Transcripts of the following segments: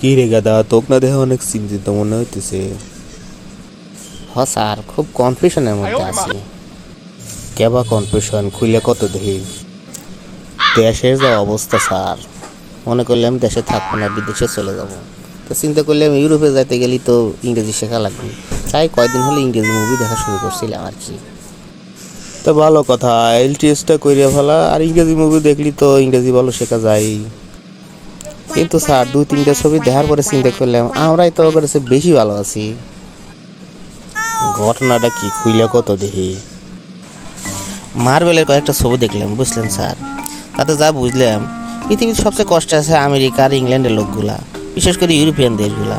কি রে গাদা, তোক না দেখে অনেক চিন্তিত মনে হইতেছে। হ স্যার, খুব কনফিউশনের মধ্যে আছি। কেবা কনফিউশন খুলে কত দেখি। দেশের যা অবস্থা স্যার, মনে করলাম দেশে থাকবো না, বিদেশে চলে যাব। তো চিন্তা করলাম ইউরোপে যাইতে গেলে তো ইংরেজি শেখা লাগবে, তাই কয়দিন হলে ইংরেজি মুভি দেখা শুরু করছিলাম আর কি। তো ভালো কথা, আইএলটিএসটা কইরা ফেলা, আর ইংরেজি মুভি দেখলি তো ইংরেজি ভালো শেখা যায়। কিন্তু স্যার, 2-3টা ছবি দেখার পরে চিন্তা করলাম আমরাই তো ওদের চেয়ে বেশি ভালো আছি। ঘটনাটা কি খুইলা কত দেখি। মার্বেলের কয়েকটা ছবি দেখলাম, বুঝলেন স্যার। তাতে যা বুঝলাম, পৃথিবীর সবচেয়ে কষ্টে আছে আমেরিকা আর ইংল্যান্ডের লোকগুলা, বিশেষ করে ইউরোপিয়ান দেশগুলা।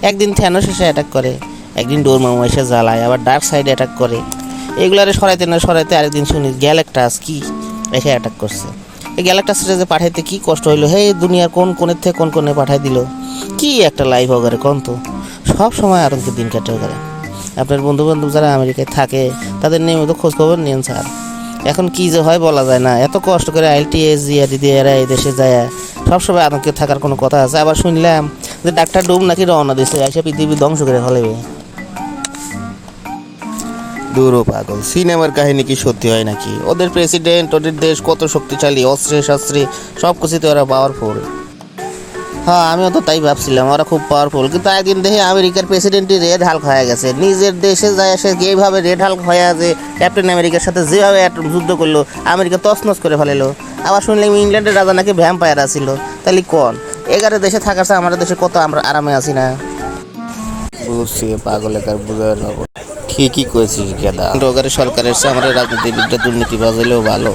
একদিন থ্যানোস এসে অ্যাটাক করে, একদিন ডোরমামু এসে জ্বালায়, আবার ডার্ক সাইডে অ্যাটাক করে। এগুলারে সরাইতে না সরাইতে আরেকদিন শুনি গ্যালাক্টাস কি এসে অ্যাটাক করছে। এই গ্যালাক্টাসটা যে পাঠাইতে কি কষ্ট হইলো, হে দুনিয়ার কোন কোণের থেকে কোন কোণে পাঠাই দিল। কি একটা লাইফ ওগারে কোন তো, সব সময় আতঙ্কের দিন কাটে ওগারে। আপনার বন্ধুবান্ধব যারা আমেরিকায় থাকে তাদের নিয়মিত খোঁজখবর নিন স্যার। এখন কি যে হয় বলা যায় না, এত কষ্ট করে আইএলটিএস জিআরই দিয়ে এরা এই দেশে যায়, সবসময় আতঙ্কে থাকার কোনো কথা আছে? আবার শুনলাম যে ডাক্তার ডুম নাকি রওনা দিছে, এসে পৃথিবী ধ্বংস করে ফেলবে। দূর পাগল, সিনেমার কাহিনী কি সত্যি হয় নাকি? ওদের প্রেসিডেন্ট, ওদের দেশ কত শক্তিশালী, অস্ত্রে শস্ত্রে সব কিছুতে ওরা পাওয়ারফুল। হ্যাঁ, আমিও তো তাই ভাবছিলাম ওরা খুব পাওয়ারফুল, কিন্তু একদিন দেখি আমেরিকার প্রেসিডেন্টই রেড হাল্ক হয়ে গেছে। নিজের দেশে যায় সে যেভাবে রেড হাল্ক হয়ে আছে, ক্যাপ্টেন আমেরিকার সাথে যেভাবে যুদ্ধ করলো, আমেরিকা তছনছ করে ফেলেলো। আবার শুনলাম ইংল্যান্ডের রাজা নাকি ভ্যাম্পায়ার আছিল। তাহলে কোন 11 দেশে থাকার চেয়ে আমাদের দেশে কত আমরা আরামে আছি না? বুঝছি, পাগলে তার বুঝার ঠিকই করেছিস গেদা। সরকারের চেয়ে আমাদের রাজনীতিবিদরা দুর্নীতিবাজ হলেও ভালো।